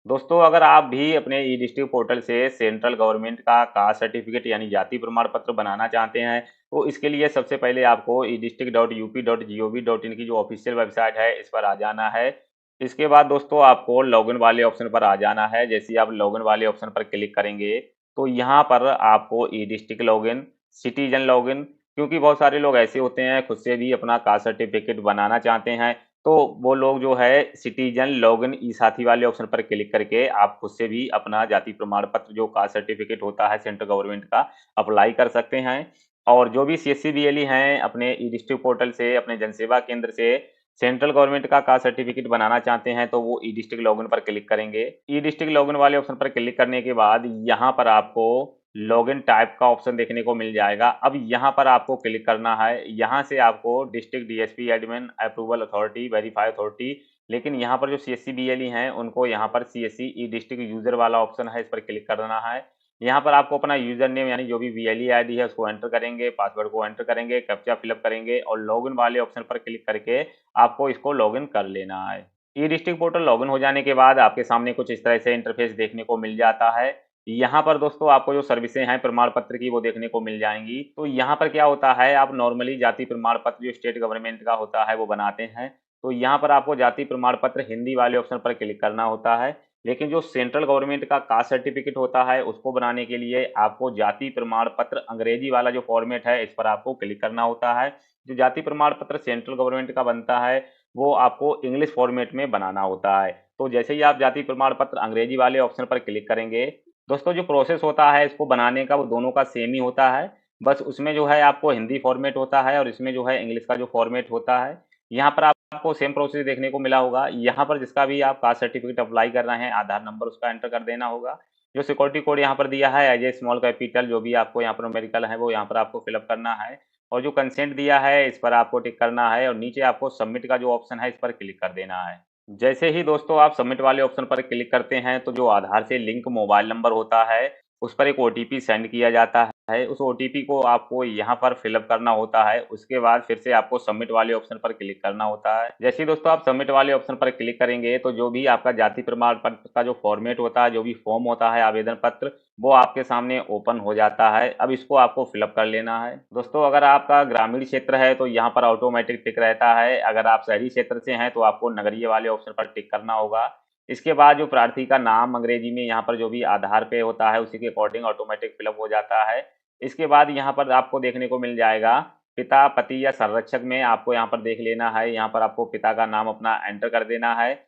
दोस्तों, अगर आप भी अपने ई डिस्ट्रिक्ट पोर्टल से सेंट्रल गवर्नमेंट का कास्ट सर्टिफिकेट यानी जाति प्रमाण पत्र बनाना चाहते हैं, तो इसके लिए सबसे पहले आपको edistrict.up.gov.in की जो ऑफिशियल वेबसाइट है, इस पर आ जाना है। इसके बाद दोस्तों आपको लॉगिन वाले ऑप्शन पर आ जाना है। जैसे ही आप लॉगिन वाले ऑप्शन पर क्लिक करेंगे, तो यहाँ पर आपको ई डिस्ट्रिक्ट लॉगिन, सिटीजन लॉगिन, क्योंकि बहुत सारे लोग ऐसे होते हैं खुद से भी अपना कास्ट सर्टिफिकेट बनाना चाहते हैं, तो वो लोग जो है सिटीजन लॉगिन ई साथी वाले ऑप्शन पर क्लिक करके आप खुद से भी अपना जाति प्रमाण पत्र जो कास्ट सर्टिफिकेट होता है सेंट्रल गवर्नमेंट का अप्लाई कर सकते हैं। और जो भी सीएससी बीएलई हैं अपने ई डिस्ट्रिक्ट पोर्टल से अपने जनसेवा केंद्र से सेंट्रल गवर्नमेंट का कास्ट सर्टिफिकेट बनाना चाहते हैं, तो वो ई डिस्ट्रिक्ट लॉगिन पर क्लिक करेंगे। ई डिस्ट्रिक्ट लॉगिन वाले ऑप्शन पर क्लिक करने के बाद यहाँ पर आपको लॉगिन टाइप का ऑप्शन देखने को मिल जाएगा। अब यहाँ पर आपको क्लिक करना है। यहाँ से आपको district DSP admin approval authority verify authority, लेकिन यहाँ पर जो सीएससी बीएलई हैं उनको यहाँ पर सीएससी ई डिस्ट्रिक्ट यूजर वाला ऑप्शन है, इस पर क्लिक करना है। यहाँ पर आपको अपना यूजर नेम यानी जो भी बीएलई आईडी है उसको एंटर करेंगे, पासवर्ड को एंटर करेंगे, कैप्चा फिलअप करेंगे और लॉगिन वाले ऑप्शन पर क्लिक करके आपको इसको लॉगिन कर लेना है। ई डिस्ट्रिक्ट पोर्टल लॉगिन हो जाने के बाद आपके सामने कुछ इस तरह से इंटरफेस देखने को मिल जाता है। यहाँ पर दोस्तों आपको जो सर्विसें हैं प्रमाण पत्र की वो देखने को मिल जाएंगी। तो यहाँ पर क्या होता है, आप नॉर्मली जाति प्रमाण पत्र जो स्टेट गवर्नमेंट का होता है वो बनाते हैं, तो यहाँ पर आपको जाति प्रमाण पत्र हिंदी वाले ऑप्शन पर क्लिक करना होता है। लेकिन जो सेंट्रल गवर्नमेंट का कास्ट सर्टिफिकेट होता है उसको बनाने के लिए आपको जाति प्रमाण पत्र अंग्रेजी वाला जो फॉर्मेट है इस पर आपको क्लिक करना होता है। जो जाति प्रमाण पत्र सेंट्रल गवर्नमेंट का बनता है वो आपको इंग्लिश फॉर्मेट में बनाना होता है। तो जैसे ही आप जाति प्रमाण पत्र अंग्रेजी वाले ऑप्शन पर क्लिक करेंगे, दोस्तों जो प्रोसेस होता है इसको बनाने का वो दोनों का सेम ही होता है। बस उसमें जो है आपको हिंदी फॉर्मेट होता है और इसमें जो है इंग्लिश का जो फॉर्मेट होता है। यहाँ पर आपको सेम प्रोसेस देखने को मिला होगा। यहाँ पर जिसका भी आप कास्ट सर्टिफिकेट अप्लाई कर रहे हैं आधार नंबर उसका एंटर कर देना होगा। जो सिक्योरिटी कोड यहाँ पर दिया है एज ए स्मॉल कैपिटल, जो भी आपको यहाँ पर न्यूमेरिकल है वो यहाँ पर आपको फिलअप करना है। और जो कंसेंट दिया है इस पर आपको टिक करना है और नीचे आपको सबमिट का जो ऑप्शन है इस पर क्लिक कर देना है। जैसे ही दोस्तों आप सबमिट वाले ऑप्शन पर क्लिक करते हैं, तो जो आधार से लिंक मोबाइल नंबर होता है उस पर एक ओटीपी सेंड किया जाता है। उस ओटीपी को आपको यहाँ पर फिलअप करना होता है। उसके बाद फिर से आपको सबमिट वाले ऑप्शन पर क्लिक करना होता है। जैसे ही दोस्तों आप सबमिट वाले ऑप्शन पर क्लिक करेंगे, तो जो भी आपका जाति प्रमाण पत्र का जो फॉर्मेट होता है, जो भी फॉर्म होता है आवेदन पत्र, वो आपके सामने ओपन हो जाता है। अब इसको आपको फिलअप कर लेना है। दोस्तों अगर आपका ग्रामीण क्षेत्र है तो यहाँ पर ऑटोमेटिक टिक रहता है। अगर आप शहरी क्षेत्र से हैं तो आपको नगरीय वाले ऑप्शन पर टिक करना होगा। इसके बाद जो प्रार्थी का नाम अंग्रेजी में यहाँ पर जो भी आधार पे होता है उसी के अकॉर्डिंग ऑटोमेटिक फिलअप हो जाता है। इसके बाद यहाँ पर आपको देखने को मिल जाएगा पिता, पति या संरक्षक में आपको यहाँ पर देख लेना है। यहाँ पर आपको पिता का नाम अपना एंटर कर देना है।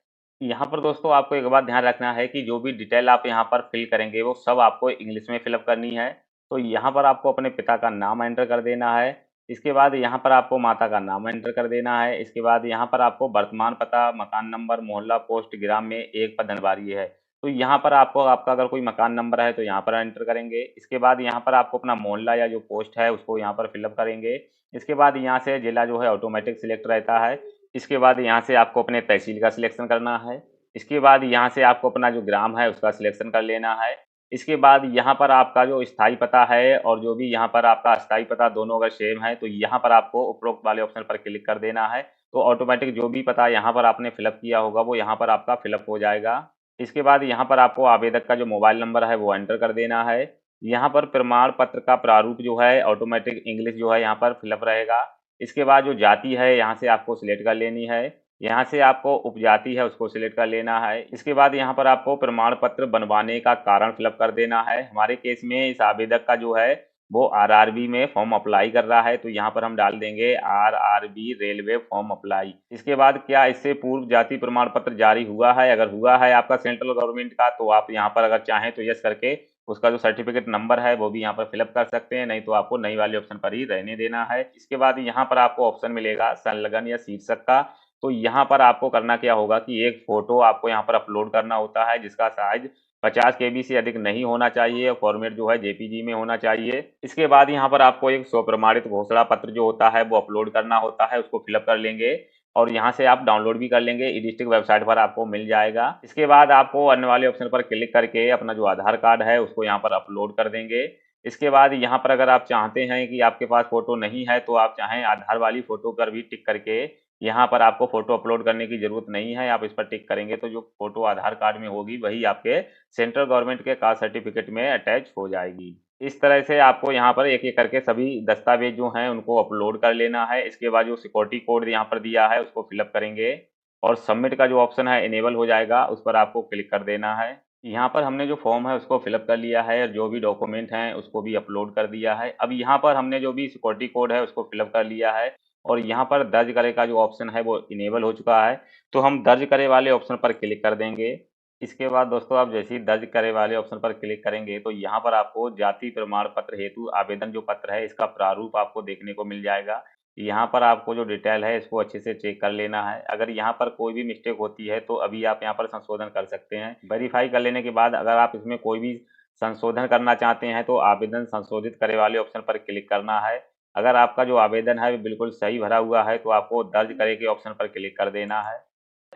यहाँ पर दोस्तों आपको एक बात ध्यान रखना है कि जो भी डिटेल आप यहाँ पर फिल करेंगे वो सब आपको इंग्लिश में फिलअप करनी है। तो यहाँ पर आपको अपने पिता का नाम एंटर कर देना है। इसके बाद यहाँ पर आपको माता का नाम एंटर कर देना है। इसके बाद यहाँ पर आपको वर्तमान पता, मकान नंबर, मोहल्ला, पोस्ट, ग्राम में एक पदनवारी है, तो यहाँ पर आपको आपका अगर कोई मकान नंबर है तो यहाँ पर एंटर करेंगे। इसके बाद यहाँ पर आपको अपना मोहल्ला या जो पोस्ट है उसको यहाँ पर फिलअप करेंगे। इसके बाद यहाँ से जिला जो है ऑटोमेटिक सिलेक्ट रहता है। इसके बाद यहाँ से आपको अपने तहसील का सिलेक्शन करना है। इसके बाद यहाँ से आपको अपना जो ग्राम है उसका सिलेक्शन कर लेना है। इसके बाद यहाँ पर आपका जो स्थायी पता है और जो भी यहाँ पर आपका अस्थायी पता दोनों अगर सेम है तो यहाँ पर आपको उपरोक्त वाले ऑप्शन पर क्लिक कर देना है। तो ऑटोमेटिक जो भी पता यहाँ पर आपने फिलअप किया होगा वो यहाँ पर आपका फिलअप हो जाएगा। इसके बाद यहाँ पर आपको आवेदक का जो मोबाइल नंबर है वो एंटर कर देना है। यहाँ पर प्रमाण पत्र का प्रारूप जो है ऑटोमेटिक इंग्लिश जो है यहाँ पर फिलअप रहेगा। इसके बाद जो जाति है यहाँ से आपको सिलेक्ट कर लेनी है। यहाँ से आपको उपजाति है उसको सिलेक्ट कर लेना है। इसके बाद यहाँ पर आपको प्रमाण पत्र बनवाने का कारण फिलअप कर देना है। हमारे केस में इस आवेदक का जो है वो आरआरबी में फॉर्म अप्लाई कर रहा है, तो यहाँ पर हम डाल देंगे आरआरबी रेलवे फॉर्म अप्लाई। इसके बाद क्या इससे पूर्व जाति प्रमाण पत्र जारी हुआ है, अगर हुआ है आपका सेंट्रल गवर्नमेंट का तो आप यहाँ पर अगर चाहें तो यस करके उसका जो सर्टिफिकेट नंबर है वो भी यहाँ पर फिलअप कर सकते हैं, नहीं तो आपको नई वाले ऑप्शन पर ही रहने देना है। इसके बाद यहाँ पर आपको ऑप्शन मिलेगा संलग्न या शीर्षक का। तो यहाँ पर आपको करना क्या होगा कि एक फोटो आपको यहाँ पर अपलोड करना होता है जिसका साइज 50 केबी से अधिक नहीं होना चाहिए और फॉर्मेट जो है जेपीजी में होना चाहिए। इसके बाद यहाँ पर आपको एक स्वप्रमाणित घोषणा पत्र जो होता है वो अपलोड करना होता है, उसको फिलअप कर लेंगे और यहाँ से आप डाउनलोड भी कर लेंगे। ई डिस्ट्रिक्ट वेबसाइट पर आपको मिल जाएगा। इसके बाद आपको अन्य वाले ऑप्शन पर क्लिक करके अपना जो आधार कार्ड है उसको यहाँ पर अपलोड कर देंगे। इसके बाद यहाँ पर अगर आप चाहते हैं कि आपके पास फोटो नहीं है तो आप चाहें आधार वाली फोटो पर भी टिक करके यहाँ पर आपको फ़ोटो अपलोड करने की ज़रूरत नहीं है, आप इस पर टिक करेंगे तो जो फ़ोटो आधार कार्ड में होगी वही आपके सेंट्रल गवर्नमेंट के कास्ट सर्टिफिकेट में अटैच हो जाएगी। इस तरह से आपको यहाँ पर एक-एक करके सभी दस्तावेज़ जो हैं उनको अपलोड कर लेना है। इसके बाद जो सिक्योरिटी कोड यहाँ पर दिया है उसको फ़िल अप करेंगे और सबमिट का जो ऑप्शन है इनेबल हो जाएगा, उस पर आपको क्लिक कर देना है। यहाँ पर हमने जो फॉर्म है उसको फ़िल अप कर लिया है और जो भी डॉक्यूमेंट हैं उसको भी अपलोड कर दिया है। अब यहाँ पर हमने जो भी सिक्योरिटी कोड है उसको फ़िल अप कर लिया है और यहाँ पर दर्ज करे का जो ऑप्शन है वो इनेबल हो चुका है, तो हम दर्ज करे वाले ऑप्शन पर क्लिक कर देंगे। इसके बाद दोस्तों आप जैसे ही दर्ज करे वाले ऑप्शन पर क्लिक करेंगे तो यहाँ पर आपको जाति प्रमाण पत्र हेतु आवेदन जो पत्र है इसका प्रारूप आपको देखने को मिल जाएगा। यहाँ पर आपको जो डिटेल है इसको अच्छे से चेक कर लेना है। अगर यहाँ पर कोई भी मिस्टेक होती है तो अभी आप यहाँ पर संशोधन कर सकते हैं। वेरीफाई कर लेने के बाद अगर आप इसमें कोई भी संशोधन करना चाहते हैं तो आवेदन संशोधित करे वाले ऑप्शन पर क्लिक करना है। अगर आपका जो आवेदन है वो बिल्कुल सही भरा हुआ है तो आपको दर्ज करे के ऑप्शन पर क्लिक कर देना है।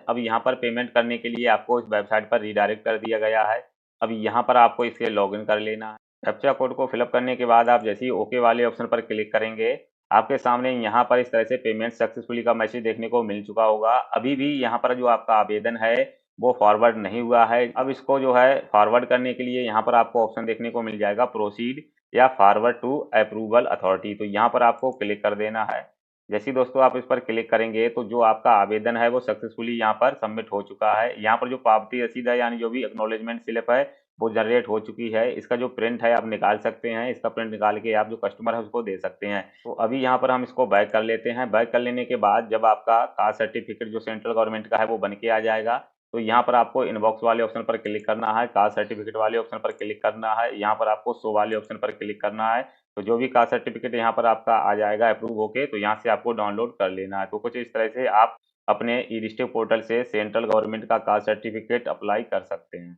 अब यहाँ पर पेमेंट करने के लिए आपको इस वेबसाइट पर रीडायरेक्ट कर दिया गया है। अब यहाँ पर आपको इसके लॉगिन कर लेना है। कैप्चा कोड को फिलअप करने के बाद आप जैसे ही ओके वाले ऑप्शन पर क्लिक करेंगे, आपके सामने यहाँ पर इस तरह से पेमेंट सक्सेसफुली का मैसेज देखने को मिल चुका होगा। अभी भी यहाँ पर जो आपका आवेदन है वो फॉरवर्ड नहीं हुआ है। अब इसको जो है फॉरवर्ड करने के लिए यहाँ पर आपको ऑप्शन देखने को मिल जाएगा प्रोसीड या फॉरवर्ड टू अप्रूवल अथॉरिटी, तो यहाँ पर आपको क्लिक कर देना है। जैसे ही दोस्तों आप इस पर क्लिक करेंगे तो जो आपका आवेदन है वो सक्सेसफुली यहाँ पर सबमिट हो चुका है। यहाँ पर जो पावती रसीद है यानी जो भी एक्नॉलेजमेंट स्लिप है वो जनरेट हो चुकी है। इसका जो प्रिंट है आप निकाल सकते हैं। इसका प्रिंट निकाल के आप जो कस्टमर है उसको दे सकते हैं। तो अभी यहाँ पर हम इसको बैक कर लेते हैं। बैक कर लेने के बाद जब आपका कास्ट सर्टिफिकेट जो सेंट्रल गवर्नमेंट का है वो बन के आ जाएगा, तो यहाँ पर आपको इनबॉक्स वाले ऑप्शन पर क्लिक करना है, कास्ट सर्टिफिकेट वाले ऑप्शन पर क्लिक करना है, यहाँ पर आपको शो वाले ऑप्शन पर क्लिक करना है। तो जो भी कास्ट सर्टिफिकेट यहाँ पर आपका आ जाएगा अप्रूव होके, तो यहाँ से आपको डाउनलोड कर लेना है। तो कुछ इस तरह से आप अपने ई डिस्ट्रिक्ट पोर्टल से सेंट्रल गवर्नमेंट का कास्ट सर्टिफिकेट अप्लाई कर सकते हैं।